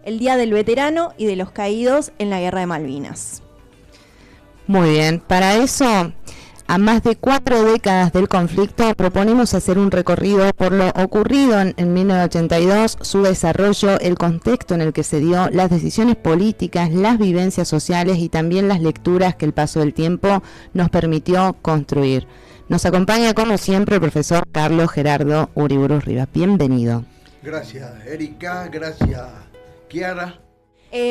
el Día del Veterano y de los Caídos en la Guerra de Malvinas. Muy bien, para eso, a más de 4 décadas del conflicto, proponemos hacer un recorrido por lo ocurrido en 1982, su desarrollo, el contexto en el que se dio, las decisiones políticas, las vivencias sociales y también las lecturas que el paso del tiempo nos permitió construir. Nos acompaña, como siempre, el profesor Carlos Gerardo Uriburu Rivas. Bienvenido. Gracias, Erika. Gracias, Kiara.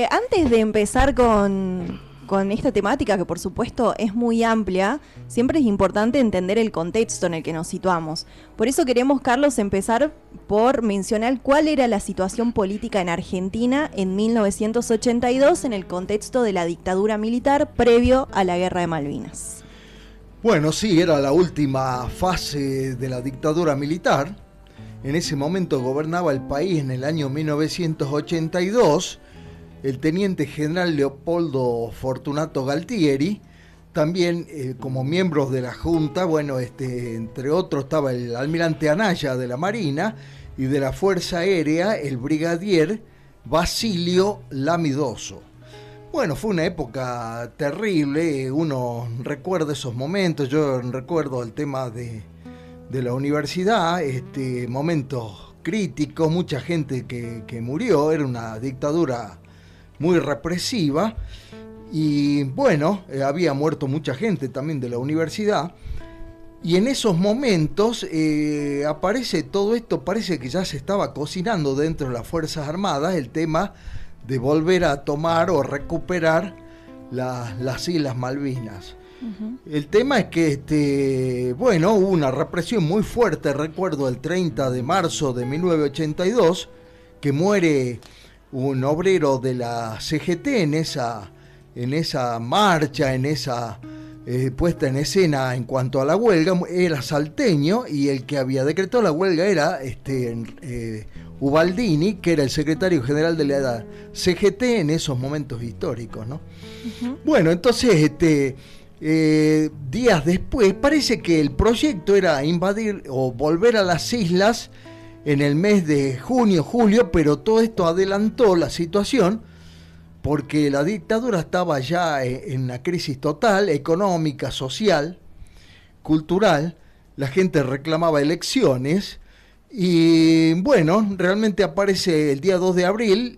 Antes de empezar con esta temática, que por supuesto es muy amplia, siempre es importante entender el contexto en el que nos situamos. Por eso queremos, Carlos, empezar por mencionar cuál era la situación política en Argentina en 1982 en el contexto de la dictadura militar previo a la Guerra de Malvinas. Bueno, sí, era la última fase de la dictadura militar. En ese momento gobernaba el país en el año 1982 el teniente general Leopoldo Fortunato Galtieri. También como miembros de la Junta, bueno, entre otros estaba el almirante Anaya de la Marina y de la Fuerza Aérea, el brigadier Basilio Lamidoso. Bueno, fue una época terrible, uno recuerda esos momentos, yo recuerdo el tema de la universidad, momentos críticos, mucha gente que murió, era una dictadura muy represiva y bueno, había muerto mucha gente también de la universidad y en esos momentos aparece todo esto, parece que ya se estaba cocinando dentro de las Fuerzas Armadas el tema de volver a tomar o recuperar las Islas Malvinas. Uh-huh. El tema es que hubo una represión muy fuerte, recuerdo el 30 de marzo de 1982, que muere un obrero de la CGT en esa marcha, en esa puesta en escena en cuanto a la huelga. Era salteño y el que había decretado la huelga era Ubaldini, que era el secretario general de la CGT en esos momentos históricos, ¿no? Uh-huh. Bueno, entonces días después parece que el proyecto era invadir o volver a las islas en el mes de junio, julio, pero todo esto adelantó la situación porque la dictadura estaba ya en una crisis total, económica, social, cultural, la gente reclamaba elecciones y bueno, realmente aparece el día 2 de abril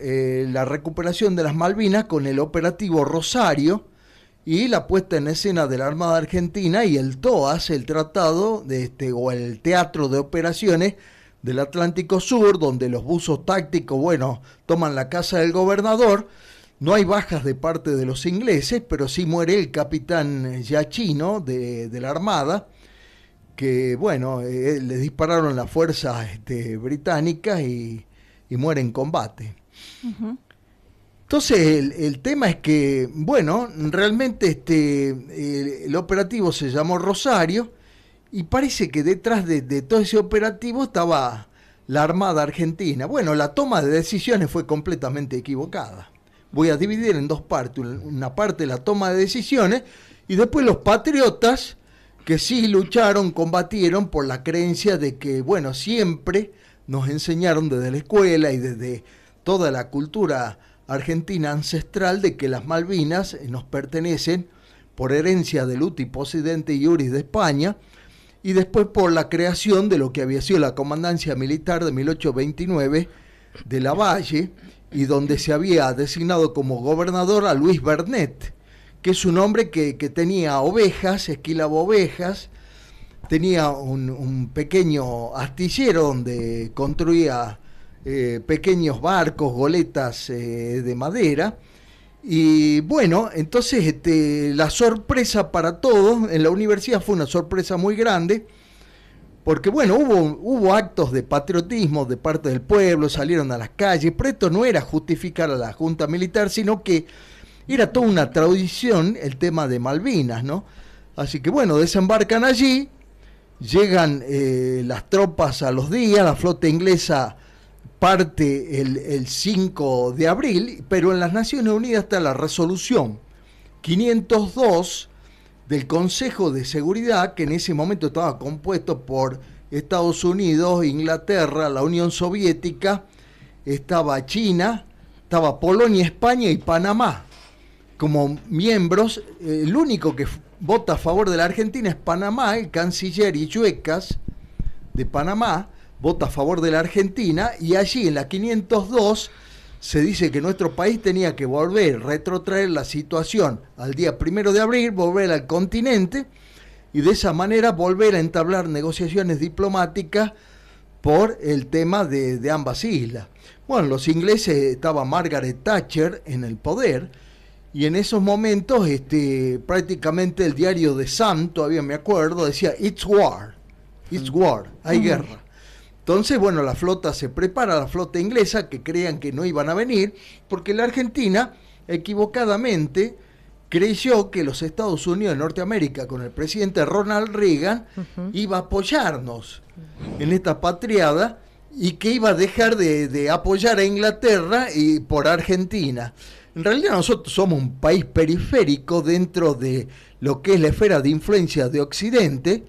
la recuperación de las Malvinas con el operativo Rosario y la puesta en escena de la Armada Argentina y el TOAS, el Tratado o el Teatro de Operaciones del Atlántico Sur, donde los buzos tácticos, toman la casa del gobernador. No hay bajas de parte de los ingleses, pero sí muere el capitán Giacchino de la Armada, que le dispararon las fuerzas británicas y muere en combate. Uh-huh. Entonces el tema es que, realmente el operativo se llamó Rosario y parece que detrás de todo ese operativo estaba la Armada Argentina. Bueno, la toma de decisiones fue completamente equivocada. Voy a dividir en dos partes, una parte la toma de decisiones y después los patriotas que sí lucharon, combatieron por la creencia de que, siempre nos enseñaron desde la escuela y desde toda la cultura argentina ancestral de que las Malvinas nos pertenecen por herencia del uti possidente iuris de España y después por la creación de lo que había sido la Comandancia Militar de 1829 de Lavalle y donde se había designado como gobernador a Luis Bernet, que es un hombre que tenía ovejas, esquilaba ovejas, tenía un pequeño astillero donde construía pequeños barcos, goletas de madera. Y entonces la sorpresa para todos en la universidad fue una sorpresa muy grande, porque hubo actos de patriotismo de parte del pueblo, salieron a las calles, pero esto no era justificar a la Junta Militar, sino que era toda una tradición el tema de Malvinas, ¿no? Así que desembarcan allí, llegan las tropas a los días, la flota inglesa parte el 5 de abril, pero en las Naciones Unidas está la resolución 502 del Consejo de Seguridad, que en ese momento estaba compuesto por Estados Unidos, Inglaterra, la Unión Soviética, estaba China, estaba Polonia, España y Panamá como miembros. El único que vota a favor de la Argentina es Panamá. El canciller Illuecas de Panamá vota a favor de la Argentina, y allí en la 502 se dice que nuestro país tenía que retrotraer la situación al día 1 de abril, volver al continente, y de esa manera volver a entablar negociaciones diplomáticas por el tema de ambas islas. Bueno, los ingleses, estaba Margaret Thatcher en el poder, y en esos momentos prácticamente el diario The Sun, todavía me acuerdo, decía "It's war", hay guerra. Entonces, bueno, la flota se prepara, la flota inglesa, que creían que no iban a venir, porque la Argentina, equivocadamente, creyó que los Estados Unidos de Norteamérica, con el presidente Ronald Reagan, iba a apoyarnos en esta patriada, y que iba a dejar de apoyar a Inglaterra y por Argentina. En realidad nosotros somos un país periférico dentro de lo que es la esfera de influencia de Occidente,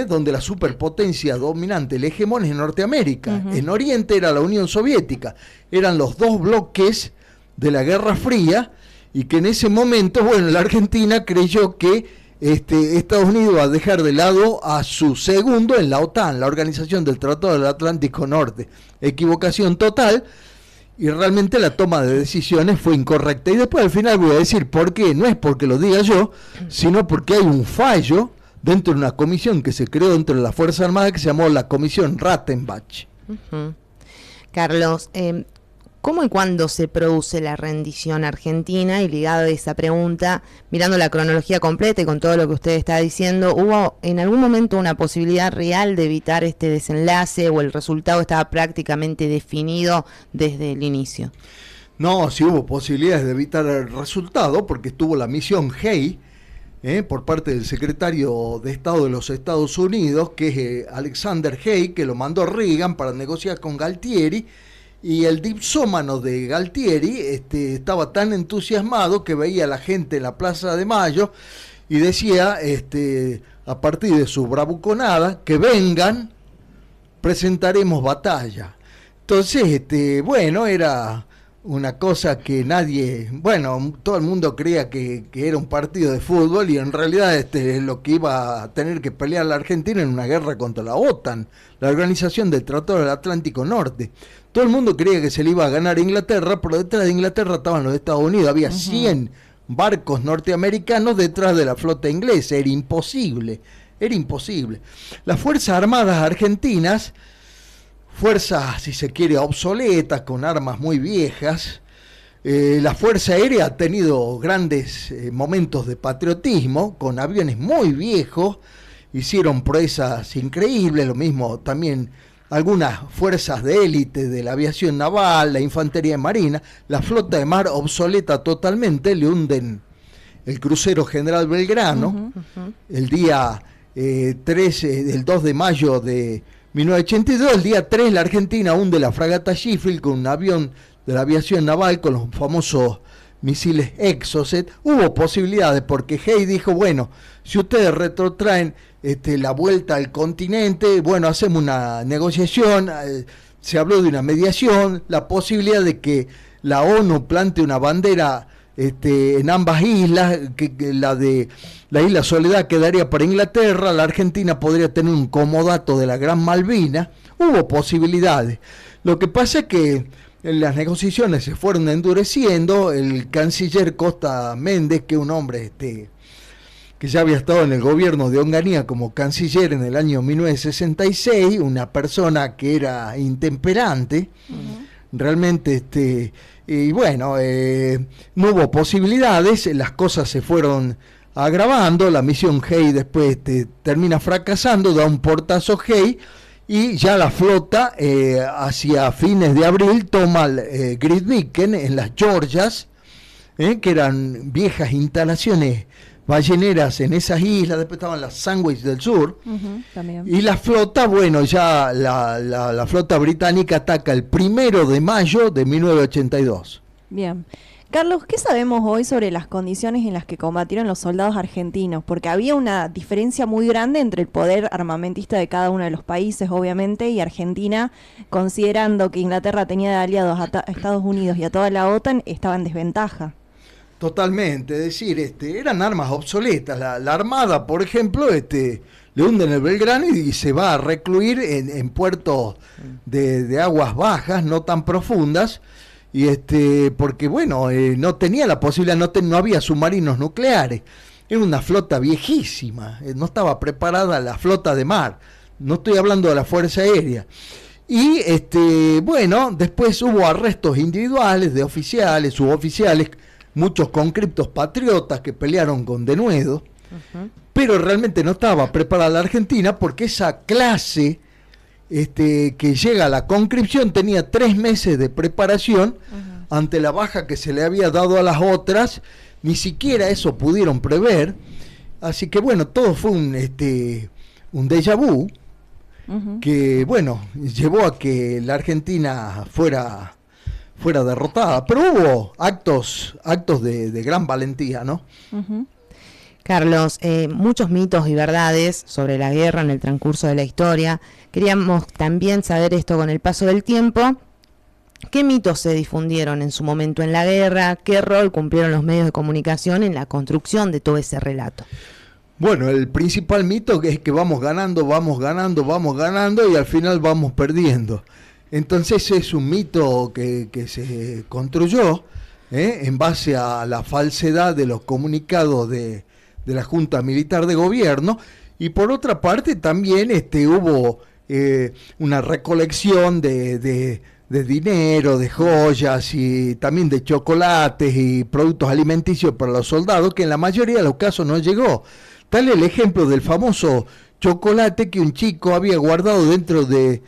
donde la superpotencia dominante, el hegemón, es Norteamérica. En Oriente era la Unión Soviética. Eran los dos bloques de la Guerra Fría, y que en ese momento, bueno, la Argentina creyó que Estados Unidos iba a dejar de lado a su segundo en la OTAN, la Organización del Tratado del Atlántico Norte. Equivocación total, y realmente la toma de decisiones fue incorrecta. Y después al final voy a decir por qué. No es porque lo diga yo, sino porque hay un fallo dentro de una comisión que se creó dentro de la Fuerza Armada, que se llamó la Comisión Rattenbach. Carlos, ¿cómo y cuándo se produce la rendición argentina? Y ligado a esa pregunta, mirando la cronología completa y con todo lo que usted está diciendo, ¿hubo en algún momento una posibilidad real de evitar este desenlace, o el resultado estaba prácticamente definido desde el inicio? No, sí hubo posibilidades de evitar el resultado, porque estuvo la misión Hay, por parte del secretario de Estado de los Estados Unidos, que es Alexander Hay, que lo mandó Reagan para negociar con Galtieri. Y el dipsómano de Galtieri estaba tan entusiasmado que veía a la gente en la Plaza de Mayo y decía, a partir de su bravuconada, que vengan, presentaremos batalla. Entonces, bueno, era una cosa que todo el mundo creía que era un partido de fútbol, y en realidad lo que iba a tener que pelear la Argentina en una guerra contra la OTAN, la Organización del Tratado del Atlántico Norte. Todo el mundo creía que se le iba a ganar a Inglaterra, pero detrás de Inglaterra estaban los Estados Unidos. Había 100 barcos norteamericanos detrás de la flota inglesa. Era imposible. Las Fuerzas Armadas argentinas, fuerzas, si se quiere, obsoletas, con armas muy viejas, la Fuerza Aérea ha tenido grandes momentos de patriotismo, con aviones muy viejos, hicieron proezas increíbles, lo mismo también algunas fuerzas de élite de la aviación naval, la infantería marina. La flota de mar obsoleta totalmente, le hunden el crucero General Belgrano, el día 2 de mayo de 1982, el día 3 la Argentina hunde la fragata Sheffield con un avión de la aviación naval con los famosos misiles Exocet. Hubo posibilidades, porque Hay dijo, bueno, si ustedes retrotraen la vuelta al continente, bueno, hacemos una negociación, se habló de una mediación, la posibilidad de que la ONU plante una bandera en ambas islas, que la de la isla Soledad quedaría para Inglaterra, la Argentina podría tener un comodato de la Gran Malvina. Hubo posibilidades. Lo que pasa es que las negociaciones se fueron endureciendo. El canciller Costa Méndez, que es un hombre que ya había estado en el gobierno de Onganía como canciller en el año 1966, una persona que era intemperante, realmente, y bueno, no hubo posibilidades, las cosas se fueron agravando, la misión Hay después termina fracasando, da un portazo Hay, y ya la flota hacia fines de abril toma Grytviken en las Georgias, que eran viejas instalaciones balleneras en esas islas. Después estaban las Sandwich del Sur, también. Y la flota, bueno, ya la flota británica ataca el 1 de mayo de 1982. Bien. Carlos, ¿qué sabemos hoy sobre las condiciones en las que combatieron los soldados argentinos? Porque había una diferencia muy grande entre el poder armamentista de cada uno de los países, obviamente, y Argentina, considerando que Inglaterra tenía de aliados a Estados Unidos y a toda la OTAN, estaba en desventaja. Totalmente, es decir, eran armas obsoletas. La Armada, por ejemplo, le hunden el Belgrano y se va a recluir en puertos de aguas bajas, no tan profundas, y porque bueno, no tenía la posibilidad, no había submarinos nucleares, era una flota viejísima, no estaba preparada la flota de mar, no estoy hablando de la Fuerza Aérea. Y bueno, después hubo arrestos individuales de oficiales, suboficiales, muchos conscriptos patriotas que pelearon con denuedo, pero realmente no estaba preparada la Argentina porque esa clase que llega a la conscripción tenía 3 meses de preparación ante la baja que se le había dado a las otras, ni siquiera eso pudieron prever, así que bueno, todo fue un déjà vu que bueno, llevó a que la Argentina fuera derrotada, pero hubo actos de gran valentía, ¿no? Carlos, muchos mitos y verdades sobre la guerra en el transcurso de la historia. Queríamos también saber esto con el paso del tiempo. ¿Qué mitos se difundieron en su momento en la guerra? ¿Qué rol cumplieron los medios de comunicación en la construcción de todo ese relato? Bueno, el principal mito es que vamos ganando y al final vamos perdiendo. Entonces es un mito que se construyó en base a la falsedad de los comunicados de la Junta Militar de Gobierno, y por otra parte también hubo una recolección de dinero, de joyas y también de chocolates y productos alimenticios para los soldados, que en la mayoría de los casos no llegó. Tal el ejemplo del famoso chocolate que un chico había guardado dentro de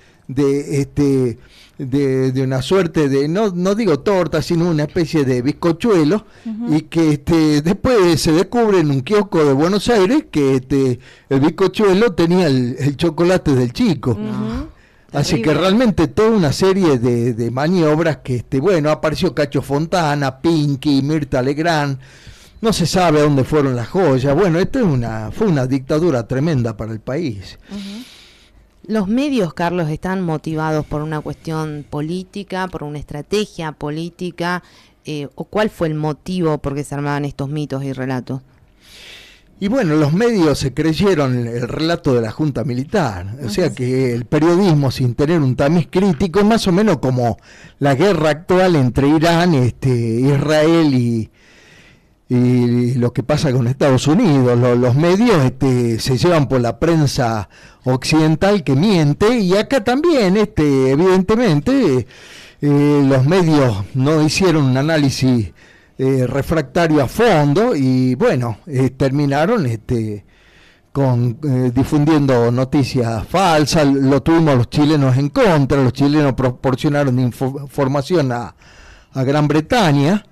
una suerte de, no digo torta, sino una especie de bizcochuelo, y que después se descubre en un kiosco de Buenos Aires que el bizcochuelo tenía el chocolate del chico. Así que realmente toda una serie de maniobras que bueno, apareció Cacho Fontana, Pinky, Mirta Legrand, no se sabe a dónde fueron las joyas. Bueno, esto fue una dictadura tremenda para el país. Los medios, Carlos, están motivados por una cuestión política, por una estrategia política, ¿o cuál fue el motivo por qué se armaban estos mitos y relatos? Y bueno, los medios se creyeron el relato de la Junta Militar, o sea que el periodismo, sin tener un tamiz crítico, es más o menos como la guerra actual entre Irán, Israel y lo que pasa con Estados Unidos. Los medios se llevan por la prensa occidental que miente, y acá también evidentemente los medios no hicieron un análisis refractario a fondo, y bueno, terminaron difundiendo noticias falsas. Lo tuvimos los chilenos en contra, los chilenos proporcionaron información a Gran Bretaña,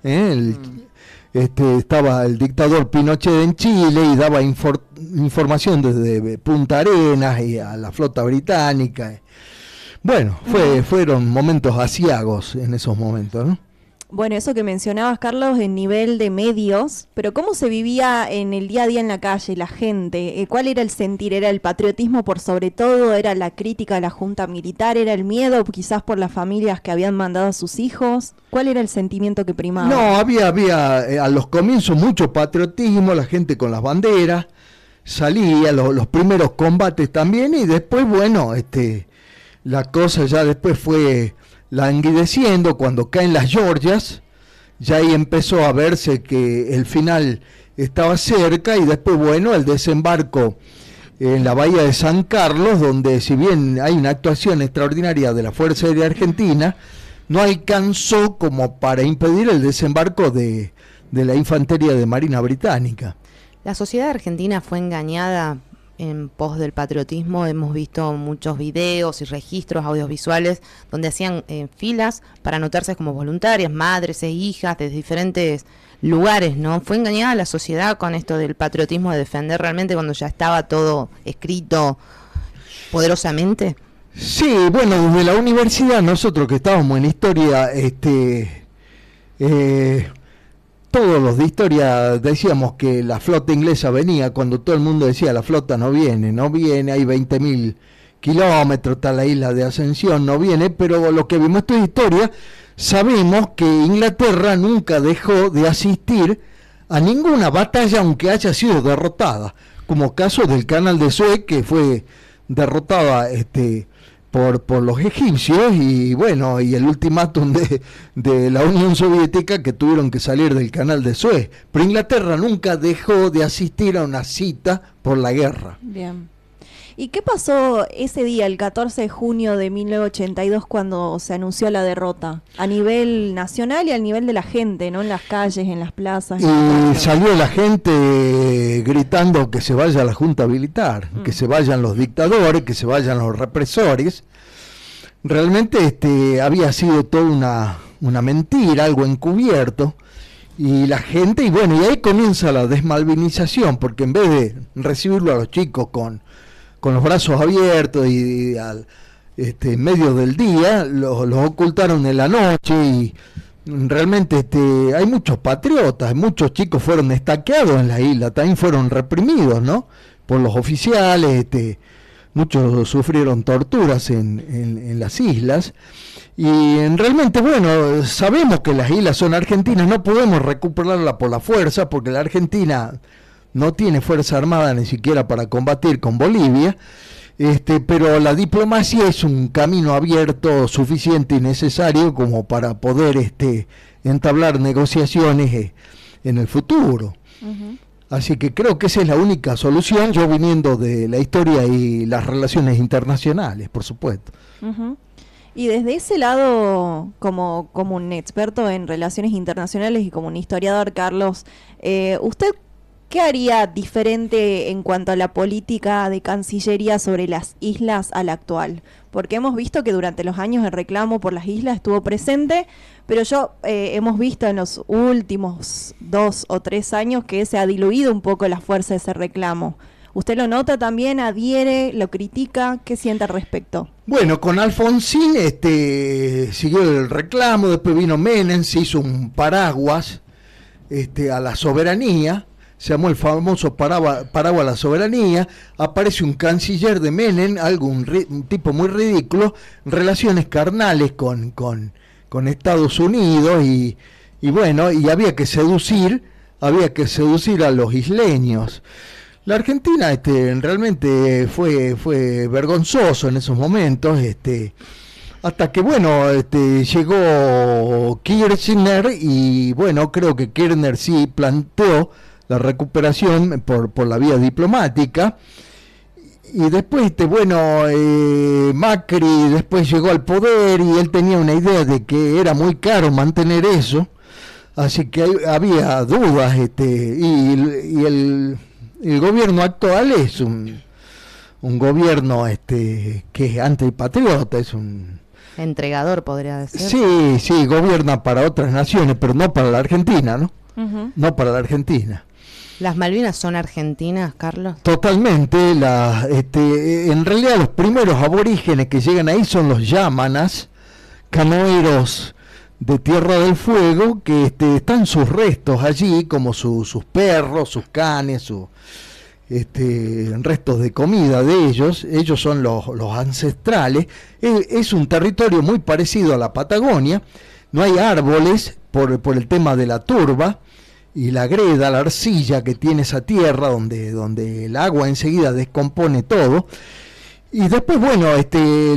estaba el dictador Pinochet en Chile y daba información desde Punta Arenas y a la flota británica. Bueno, fueron momentos aciagos en esos momentos, ¿no? Bueno, eso que mencionabas, Carlos, en nivel de medios, pero ¿cómo se vivía en el día a día en la calle, la gente? ¿Cuál era el sentir? ¿Era el patriotismo por sobre todo? ¿Era la crítica a la Junta Militar? ¿Era el miedo quizás por las familias que habían mandado a sus hijos? ¿Cuál era el sentimiento que primaba? No, había a los comienzos mucho patriotismo, la gente con las banderas, salía, los primeros combates también, y después, bueno, la cosa ya después fue languideciendo cuando caen las Georgias. Ya ahí empezó a verse que el final estaba cerca, y después, bueno, el desembarco en la bahía de San Carlos, donde si bien hay una actuación extraordinaria de la Fuerza Aérea Argentina, no alcanzó como para impedir el desembarco de la infantería de Marina Británica. La sociedad argentina fue engañada en pos del patriotismo. Hemos visto muchos videos y registros audiovisuales donde hacían filas para anotarse como voluntarias, madres e hijas de diferentes lugares, ¿no? Fue engañada la sociedad con esto del patriotismo, de defender realmente cuando ya estaba todo escrito poderosamente. Sí, bueno, desde la universidad, nosotros que estábamos en historia, todos los de historia decíamos que la flota inglesa venía, cuando todo el mundo decía la flota no viene, hay 20.000 kilómetros, está la isla de Ascensión, no viene, pero lo que vimos en historia, sabemos que Inglaterra nunca dejó de asistir a ninguna batalla aunque haya sido derrotada, como caso del Canal de Suez, que fue derrotada por los egipcios, y bueno, y el ultimátum de la Unión Soviética, que tuvieron que salir del Canal de Suez. Pero Inglaterra nunca dejó de asistir a una cita por la guerra. Bien. ¿Y qué pasó ese día, el 14 de junio de 1982, cuando se anunció la derrota? A nivel nacional y al nivel de la gente, ¿no? En las calles, en las plazas. Y salió la gente gritando que se vaya la Junta Militar, que se vayan los dictadores, que se vayan los represores. Realmente había sido toda una mentira, algo encubierto. Y la gente, y bueno, y ahí comienza la desmalvinización, porque en vez de recibirlo a los chicos con los brazos abiertos y en medio del día, los ocultaron en la noche, y realmente hay muchos patriotas, muchos chicos fueron estaqueados en la isla, también fueron reprimidos, ¿no? Por los oficiales, muchos sufrieron torturas en las islas, y realmente, bueno, sabemos que las islas son argentinas, no podemos recuperarla por la fuerza, porque la Argentina no tiene fuerza armada ni siquiera para combatir con Bolivia, pero la diplomacia es un camino abierto suficiente y necesario como para poder entablar negociaciones en el futuro. Uh-huh. Así que creo que esa es la única solución, yo viniendo de la historia y las relaciones internacionales, por supuesto. Uh-huh. Y desde ese lado, como un experto en relaciones internacionales y como un historiador, Carlos, ¿usted qué haría diferente en cuanto a la política de Cancillería sobre las islas a la actual? Porque hemos visto que durante los años el reclamo por las islas estuvo presente, pero hemos visto en los últimos 2 o 3 años que se ha diluido un poco la fuerza de ese reclamo. ¿Usted lo nota también, adhiere, lo critica? ¿Qué siente al respecto? Bueno, con Alfonsín siguió el reclamo, después vino Menem, se hizo un paraguas a la soberanía, se llamó el famoso paraguas a la soberanía, aparece un canciller de Menem, un tipo muy ridículo, relaciones carnales con Estados Unidos, y bueno, y había que seducir a los isleños. La Argentina realmente fue vergonzoso en esos momentos, hasta que bueno, llegó Kirchner, y bueno, creo que Kirchner sí planteó la recuperación por la vía diplomática, y después Macri después llegó al poder, y él tenía una idea de que era muy caro mantener eso, así que había dudas, y el gobierno actual es un gobierno que es antipatriota, es un entregador, podría decir. Sí, gobierna para otras naciones, pero no para la Argentina, ¿no? Uh-huh. No para la Argentina. ¿Las Malvinas son argentinas, Carlos? Totalmente. En realidad los primeros aborígenes que llegan ahí son los yámanas, canoeros de Tierra del Fuego, que están sus restos allí, como sus perros, sus canes, restos de comida de ellos son los ancestrales. Es un territorio muy parecido a la Patagonia, no hay árboles por el tema de la turba y la greda, la arcilla que tiene esa tierra donde el agua enseguida descompone todo. Y después, bueno,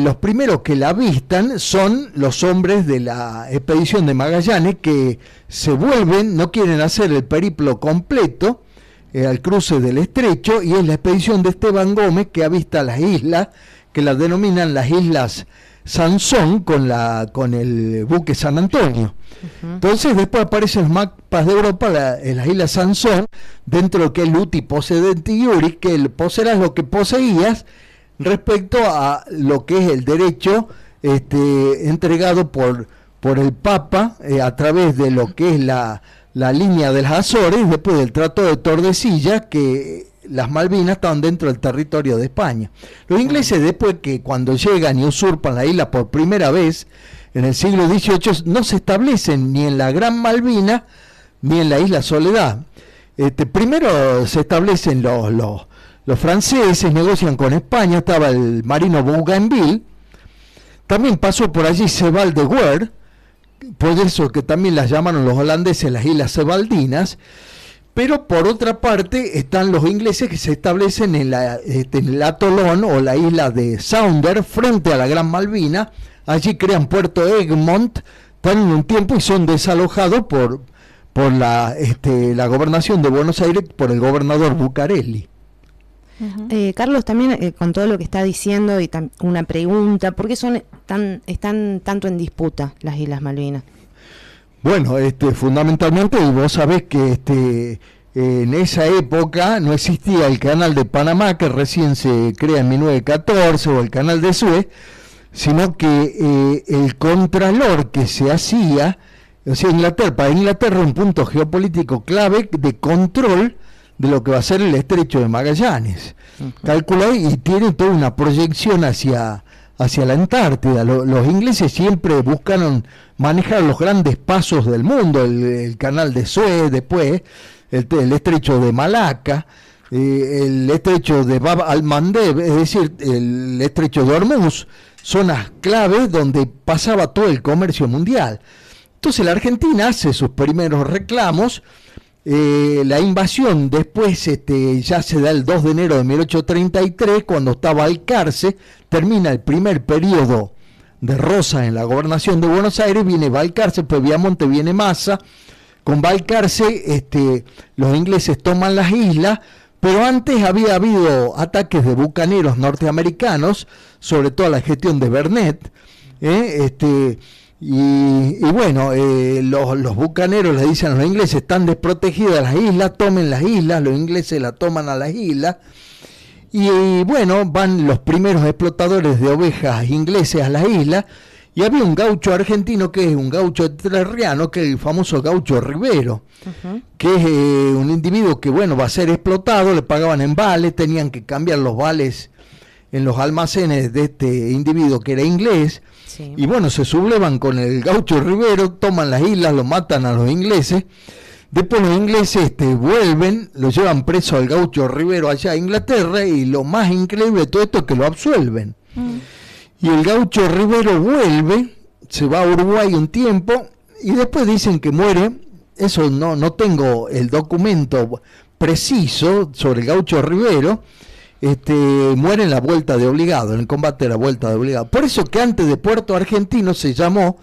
los primeros que la avistan son los hombres de la expedición de Magallanes, que se vuelven, no quieren hacer el periplo completo al cruce del estrecho, y es la expedición de Esteban Gómez que avista las islas, que las denominan las Islas Sansón, con el buque San Antonio. Uh-huh. Entonces después aparecen los mapas de Europa, las Islas Sansón, dentro de lo que es Luti Possedenti Iuris, que poseerás lo que poseías, respecto a lo que es el derecho entregado por el Papa a través de lo que es la línea de las Azores, después del Tratado de Tordesillas, que las Malvinas estaban dentro del territorio de España. Los ingleses, después que cuando llegan y usurpan la isla por primera vez en el siglo XVIII, no se establecen ni en la Gran Malvina ni en la isla Soledad. Primero se establecen los franceses, negocian con España, estaba el marino Bougainville, también pasó por allí Sebald de Weert, por eso que también las llamaron los holandeses las Islas Sebaldinas, pero por otra parte están los ingleses que se establecen en el atolón o la isla de Sounder, frente a la Gran Malvina. Allí crean Puerto Egmont, están un tiempo y son desalojados por la gobernación de Buenos Aires, por el gobernador Bucareli. Carlos, también con todo lo que está diciendo y una pregunta, ¿por qué están tanto en disputa las Islas Malvinas? Bueno, fundamentalmente vos sabés que en esa época no existía el canal de Panamá, que recién se crea en 1914, o el canal de Suez, sino que el contralor que se hacía, o sea, para Inglaterra un punto geopolítico clave de control de lo que va a ser el estrecho de Magallanes. Calculó y tiene toda una proyección hacia la Antártida. Los ingleses siempre buscaron manejar los grandes pasos del mundo, el canal de Suez, después el estrecho de Malaca, el estrecho de Bab al-Mandeb, es decir, el estrecho de Hormuz, zonas claves donde pasaba todo el comercio mundial. Entonces la Argentina hace sus primeros reclamos. La invasión después ya se da el 2 de enero de 1833, cuando está Balcarce, termina el primer periodo de Rosa en la gobernación de Buenos Aires, viene Balcarce, pues Viamonte viene Massa. Con Balcarce los ingleses toman las islas, pero antes había habido ataques de bucaneros norteamericanos, sobre todo la gestión de Bernet, y bueno, los bucaneros le dicen a los ingleses: están desprotegidas las islas, tomen las islas. Los ingleses la toman a las islas, y bueno, van los primeros explotadores de ovejas ingleses a las islas, y había un gaucho argentino que es un gaucho entrerriano, que es el famoso gaucho Rivero, que es un individuo que bueno, va a ser explotado, le pagaban en vales, tenían que cambiar los vales en los almacenes de este individuo que era inglés. Sí. Y bueno, se sublevan con el gaucho Rivero, toman las islas, lo matan a los ingleses. Después los ingleses vuelven, lo llevan preso al gaucho Rivero allá a Inglaterra, y lo más increíble de todo esto es que lo absuelven. Y el gaucho Rivero vuelve, se va a Uruguay un tiempo, y después dicen que muere. Eso no tengo el documento preciso sobre el gaucho Rivero. Muere en la vuelta de obligado, en el combate de la vuelta de obligado. Por eso que antes de Puerto Argentino se llamó,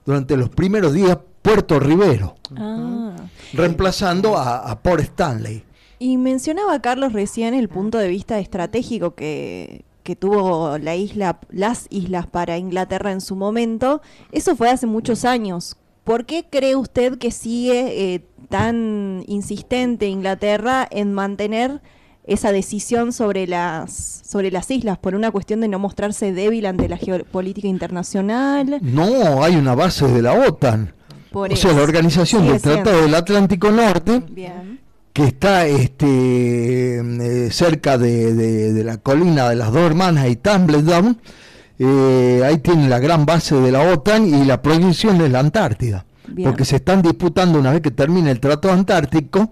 durante los primeros días, Puerto Rivero, reemplazando a Port Stanley. Y mencionaba Carlos recién el punto de vista estratégico que tuvo las islas para Inglaterra en su momento. Eso fue hace muchos años. ¿Por qué cree usted que sigue tan insistente Inglaterra en mantener esa decisión sobre las islas, por una cuestión de no mostrarse débil ante la geopolítica internacional? No, hay una base de la OTAN, o sea, la Organización del Tratado del Atlántico Norte. Bien. Que está cerca de la colina de las dos hermanas y Tumbledown. Ahí tiene la gran base de la OTAN, y la proyección es la Antártida. Bien. Porque se están disputando, una vez que termine el Tratado Antártico,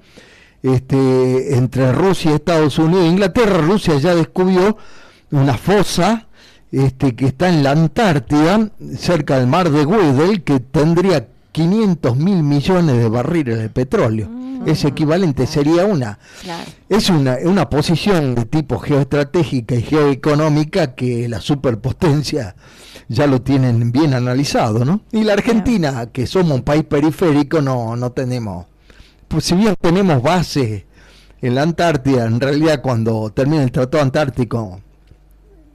entre Rusia, Estados Unidos e Inglaterra. Rusia ya descubrió una fosa que está en la Antártida, cerca del mar de Weddell, que tendría 500.000 millones de barriles de petróleo. Ese equivalente sería es una posición de tipo geoestratégica y geoeconómica que la superpotencia ya lo tienen bien analizado, ¿no? Y la Argentina, que somos un país periférico, no tenemos. Pues si bien tenemos base en la Antártida, en realidad cuando termine el Tratado Antártico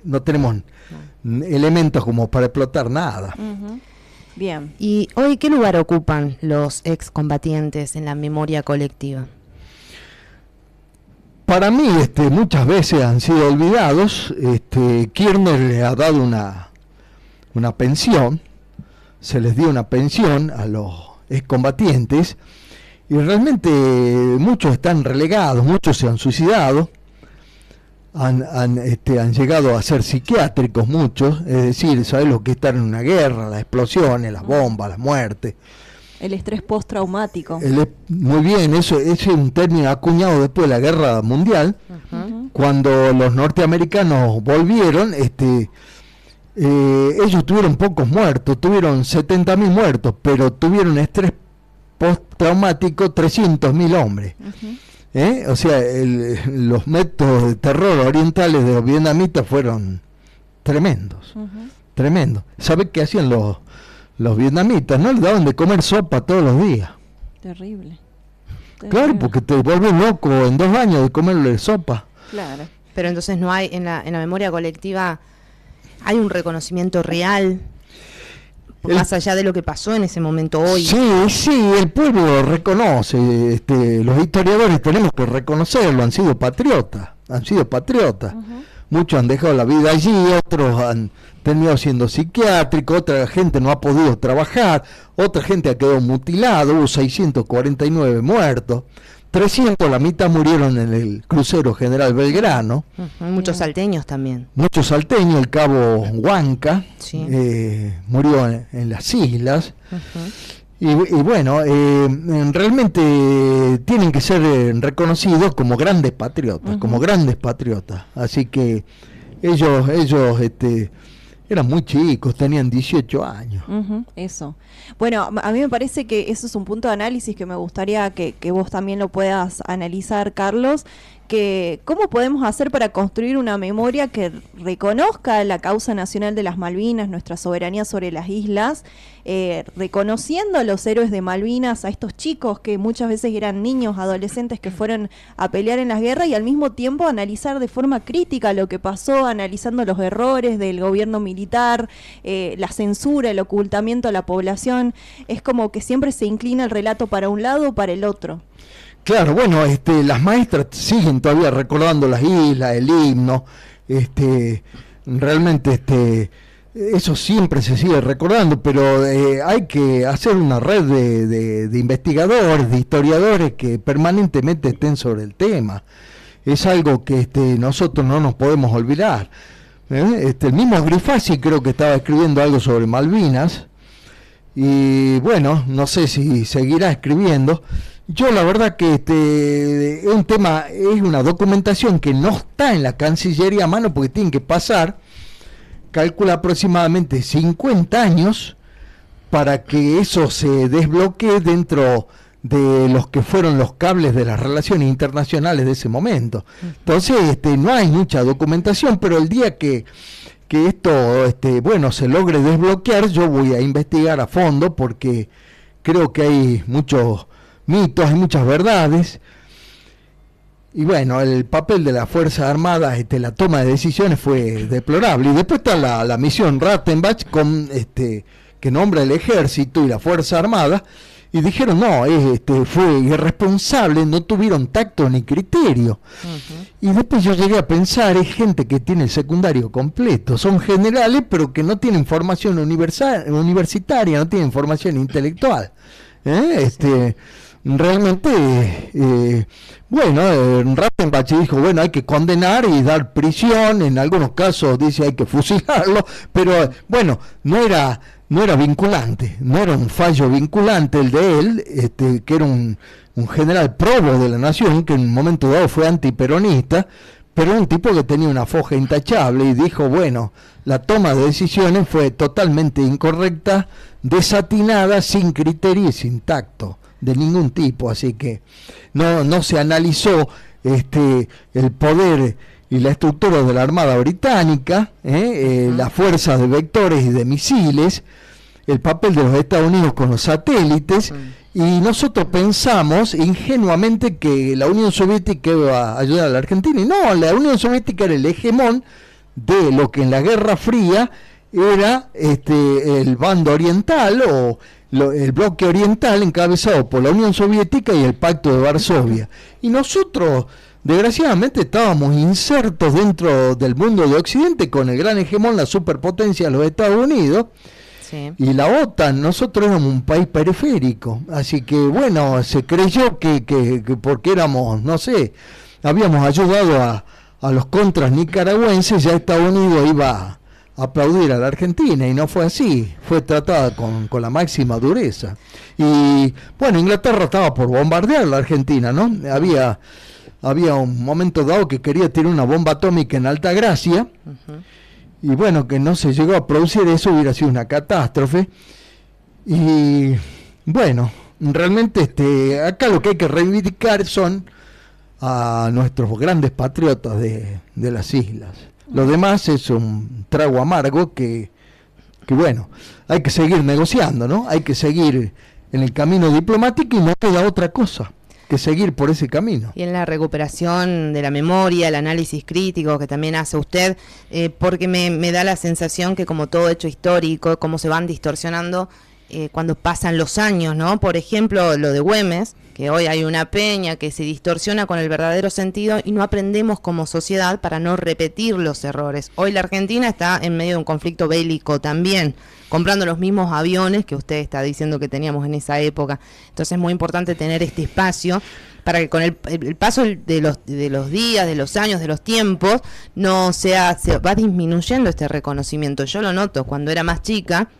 no tenemos elementos como para explotar nada. Bien. ¿Y hoy qué lugar ocupan los excombatientes en la memoria colectiva? Para mí muchas veces han sido olvidados. Kirchner les ha dado una pensión, se les dio una pensión a los excombatientes, y realmente muchos están relegados, muchos se han suicidado, han llegado a ser psiquiátricos muchos, es decir, ¿sabes lo que es estar en una guerra? Las explosiones, las bombas, las muertes. El estrés postraumático. Muy bien, eso es un término acuñado después de la Guerra Mundial, cuando los norteamericanos volvieron, ellos tuvieron pocos muertos, tuvieron 70.000 muertos, pero tuvieron estrés postraumático 300.000 hombres. O sea, los métodos de terror orientales de los vietnamitas fueron tremendos, tremendos. ¿Sabe qué hacían los vietnamitas? No les daban de comer sopa todos los días. Terrible. Claro, porque te vuelves loco en 2 años de comerle sopa. Claro. Pero entonces no hay, en la memoria colectiva, hay un reconocimiento real, más allá de lo que pasó en ese momento hoy. Sí, el pueblo reconoce, los historiadores tenemos que reconocerlo, han sido patriotas. Muchos han dejado la vida allí, otros han terminado siendo psiquiátricos, otra gente no ha podido trabajar, otra gente ha quedado mutilada, hubo 649 muertos, 300, la mitad murieron en el crucero General Belgrano. Muchos salteños también. Muchos salteños, el cabo Huanca, murió en las islas. Y bueno, realmente tienen que ser reconocidos como grandes patriotas, Así que ellos eran muy chicos, tenían 18 años. Eso. Bueno, a mí me parece que eso es un punto de análisis que me gustaría que vos también lo puedas analizar, Carlos, que cómo podemos hacer para construir una memoria que reconozca la causa nacional de las Malvinas, nuestra soberanía sobre las islas, reconociendo a los héroes de Malvinas, a estos chicos que muchas veces eran niños, adolescentes que fueron a pelear en las guerras, y al mismo tiempo analizar de forma crítica lo que pasó, analizando los errores del gobierno militar, la censura, el ocultamiento a la población. Es como que siempre se inclina el relato para un lado o para el otro. Claro, bueno, las maestras siguen todavía recordando las islas, el himno, realmente eso siempre se sigue recordando, pero hay que hacer una red de investigadores, de historiadores que permanentemente estén sobre el tema. Es algo que nosotros no nos podemos olvidar. El mismo Grifasi creo que estaba escribiendo algo sobre Malvinas, y bueno, no sé si seguirá escribiendo. Yo la verdad que es un tema, es una documentación que no está en la Cancillería a mano porque tienen que pasar, calcula aproximadamente 50 años para que eso se desbloquee dentro de los que fueron los cables de las relaciones internacionales de ese momento. Entonces no hay mucha documentación, pero el día que esto se logre desbloquear, yo voy a investigar a fondo porque creo que hay muchos mitos, hay muchas verdades, y bueno, el papel de las Fuerzas Armadas, la toma de decisiones fue deplorable. Y después está la misión Rattenbach, que nombra el ejército y la Fuerza Armada, y dijeron no, fue irresponsable, no tuvieron tacto ni criterio. Y después yo llegué a pensar, es gente que tiene el secundario completo, son generales pero que no tienen formación universitaria, no tienen formación intelectual. Realmente, Rattenbach dijo, bueno, hay que condenar y dar prisión, en algunos casos dice hay que fusilarlo, pero bueno, no era vinculante, no era un fallo vinculante el de él, que era un general probo de la nación, que en un momento dado fue antiperonista, pero un tipo que tenía una foja intachable, y dijo, bueno, la toma de decisiones fue totalmente incorrecta, desatinada, sin criterio y sin tacto de ningún tipo, así que no se analizó el poder y la estructura de la Armada Británica, las fuerzas de vectores y de misiles, el papel de los Estados Unidos con los satélites, y nosotros pensamos ingenuamente que la Unión Soviética iba a ayudar a la Argentina, y no, la Unión Soviética era el hegemón de lo que en la Guerra Fría era el bando oriental o el bloque oriental encabezado por la Unión Soviética y el Pacto de Varsovia. Y nosotros, desgraciadamente, estábamos insertos dentro del mundo de Occidente con el gran hegemón, la superpotencia de los Estados Unidos, y la OTAN. Nosotros éramos un país periférico, así que bueno, se creyó que porque éramos, no sé, habíamos ayudado a los contras nicaragüenses, ya Estados Unidos iba aplaudir a la Argentina, y no fue así, fue tratada con la máxima dureza. Y bueno, Inglaterra estaba por bombardear la Argentina, ¿no? Había un momento dado que quería tirar una bomba atómica en Altagracia, y bueno, que no se llegó a producir, eso hubiera sido una catástrofe. Y bueno, realmente acá lo que hay que reivindicar son a nuestros grandes patriotas de las islas. Lo demás es un trago amargo que bueno, hay que seguir negociando, ¿no? Hay que seguir en el camino diplomático y no queda otra cosa que seguir por ese camino. Y en la recuperación de la memoria, el análisis crítico que también hace usted, porque me da la sensación que como todo hecho histórico, cómo se van distorsionando cuando pasan los años, ¿no? Por ejemplo, lo de Güemes, que hoy hay una peña que se distorsiona con el verdadero sentido y no aprendemos como sociedad para no repetir los errores. Hoy la Argentina está en medio de un conflicto bélico también, comprando los mismos aviones que usted está diciendo que teníamos en esa época. Entonces es muy importante tener este espacio para que con el paso de los días, de los años, de los tiempos, se va disminuyendo este reconocimiento. Yo lo noto, cuando era más chica,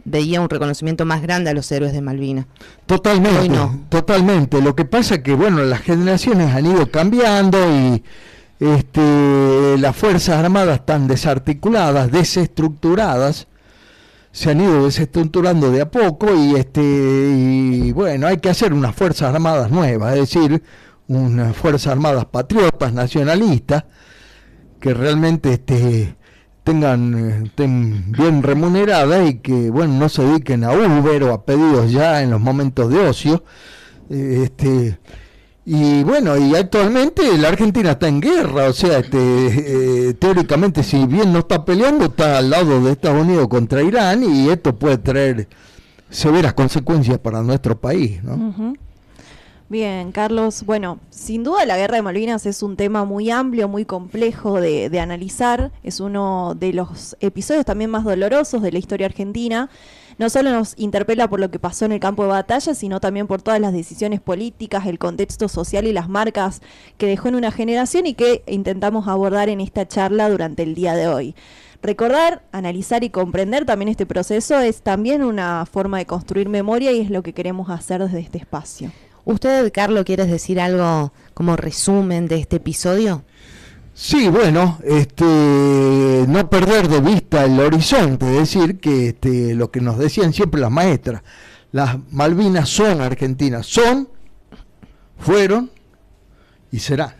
veía un reconocimiento más grande a los héroes de Malvinas. Totalmente, hoy no. Totalmente. Lo que pasa es que, bueno, las generaciones han ido cambiando y las Fuerzas Armadas están desarticuladas, desestructuradas, se han ido desestructurando de a poco y bueno, hay que hacer unas Fuerzas Armadas nuevas, es decir, unas Fuerzas Armadas patriotas, nacionalistas, que realmente estén bien remuneradas y que, bueno, no se dediquen a Uber o a pedidos ya en los momentos de ocio. Y bueno, y actualmente la Argentina está en guerra, o sea, teóricamente, si bien no está peleando, está al lado de Estados Unidos contra Irán, y esto puede traer severas consecuencias para nuestro país, ¿no? Uh-huh. Bien, Carlos, bueno, sin duda la Guerra de Malvinas es un tema muy amplio, muy complejo de analizar, es uno de los episodios también más dolorosos de la historia argentina. No solo nos interpela por lo que pasó en el campo de batalla, sino también por todas las decisiones políticas, el contexto social y las marcas que dejó en una generación y que intentamos abordar en esta charla durante el día de hoy. Recordar, analizar y comprender también este proceso es también una forma de construir memoria y es lo que queremos hacer desde este espacio. ¿Usted, Carlos, quieres decir algo como resumen de este episodio? Sí, bueno, no perder de vista el horizonte, es decir, que lo que nos decían siempre las maestras, las Malvinas son argentinas, fueron y serán.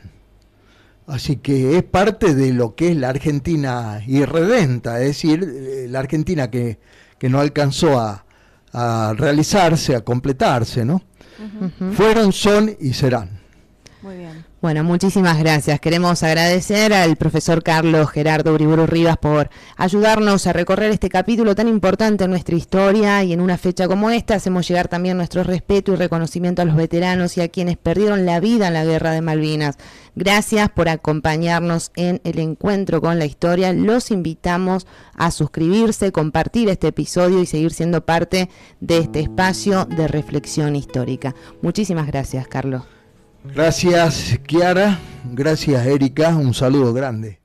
Así que es parte de lo que es la Argentina irredenta, es decir, la Argentina que no alcanzó a realizarse, a completarse, ¿no? Uh-huh. Fueron, son y serán. Muy bien. Bueno, muchísimas gracias. Queremos agradecer al profesor Carlos Gerardo Uriburu Rivas por ayudarnos a recorrer este capítulo tan importante en nuestra historia, y en una fecha como esta hacemos llegar también nuestro respeto y reconocimiento a los veteranos y a quienes perdieron la vida en la Guerra de Malvinas. Gracias por acompañarnos en el encuentro con la historia. Los invitamos a suscribirse, compartir este episodio y seguir siendo parte de este espacio de reflexión histórica. Muchísimas gracias, Carlos. Gracias, Kiara. Gracias, Erika. Un saludo grande.